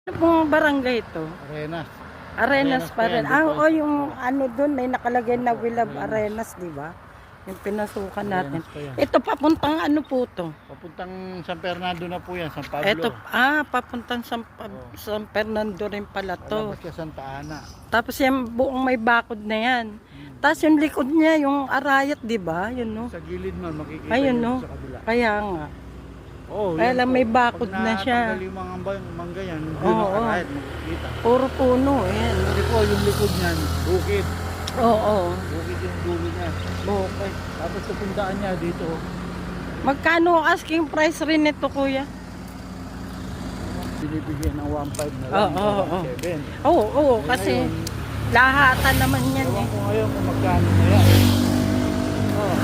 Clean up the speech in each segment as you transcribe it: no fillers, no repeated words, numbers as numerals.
Ano pong barangay ito? Arenas. Arenas pa rin. Oo, yung Oh, ano doon, may nakalagay na We Love Arenas. Arenas, di ba? Yung pinasukan natin. Arenas pa yan. Ito papuntang ano po to? Papuntang San Fernando na po yan, San Pablo. Ito, papuntang San Fernando rin pala to. Palabas ka Santa Ana. Tapos yung buong may bakod na yan. Tapos yung likod niya, yung arayat, di ba? Yun, no? Sa gilid man, makikita Ayun, nyo no? sa kabila. Kaya nga. Oh, Kaya yan lang po. may bakod Pag na siya. natanggal yung mga mangga yan, Oo, yun ang oo. arayat, makikita. Puro puno, yan. Kasi po, yung likod niyan, bukid. Oo, Bukid yung dulo niya. bukid. Tapos pupuntaan niya dito. Magkano asking price rin ito, kuya? Binibigyan ng 1.5 na Oo, lang. oo, oo. 1.7. Oo, oo, Eh, kasi ngayon, lahatan naman yan ewan eh. ko ngayon kung magkano na yan. Oo.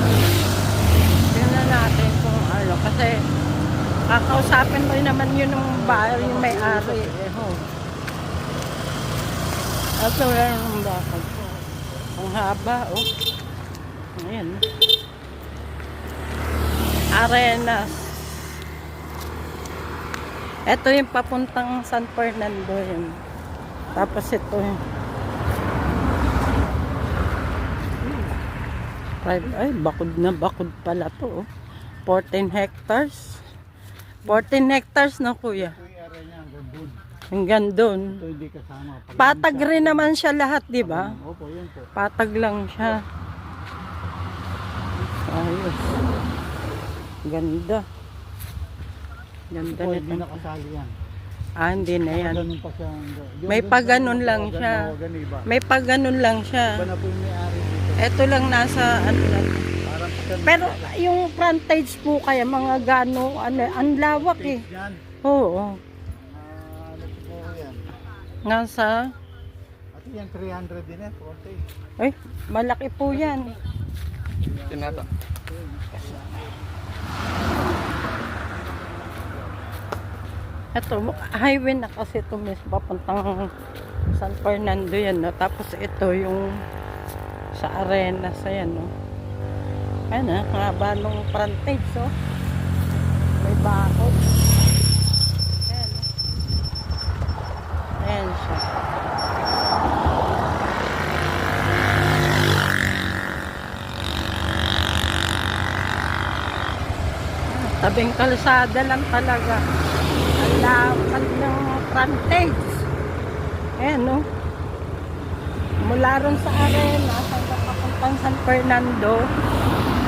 Tingnan natin kung ano, kasi kakausapin mo naman yun ng bahay, yung may-ari. Ito yan ang bakod. Ang haba, oh. Ayan. Arenas. Ito yung papuntang San Fernando yun. Tapos ito yung ay, bakod pala to, oh. 14 hectares. 14 hectares na, kuya. Ito yung area niya, hanggang doon. Hanggang doon. Ito hindi kasama. Patag rin naman siya lahat, di ba? Opo, yun po. Patag lang siya. Ayos. Ganda. Ganda Opo, hindi nito. nakasali yan. Hindi na yan. Ganun pa siya. Yung May ganun paganon pa, lang ganun, siya. iba. May pagganon lang Iba siya. na po yung may-ari dito. Ito lang nasa ano lang. Parang siya. Pero yung frontage po kaya mga gano, ano, ang lawak eh. Yan. Oo. Ano po yan? Nasa, At yan, 300 din eh, 40. ay, malaki po yan. Tinata. Ito, highway na kasi ito mismo, papuntang San Fernando yan, no? Tapos ito yung sa Arenas, ayan, no? Ayan, ha? Haba nung frontage, oh. May bakod. Ayan, no? Ayan siya. Tabing kalsada lang talaga. Ang lapad ng frontage. Ayan, no? Mula ron sa Arena, hanggang papuntang San Fernando.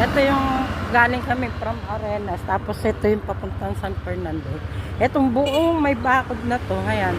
Ito yung galing kami from Arenas. Tapos ito yung papuntang San Fernando. Itong buong may bakod na to. Ayan.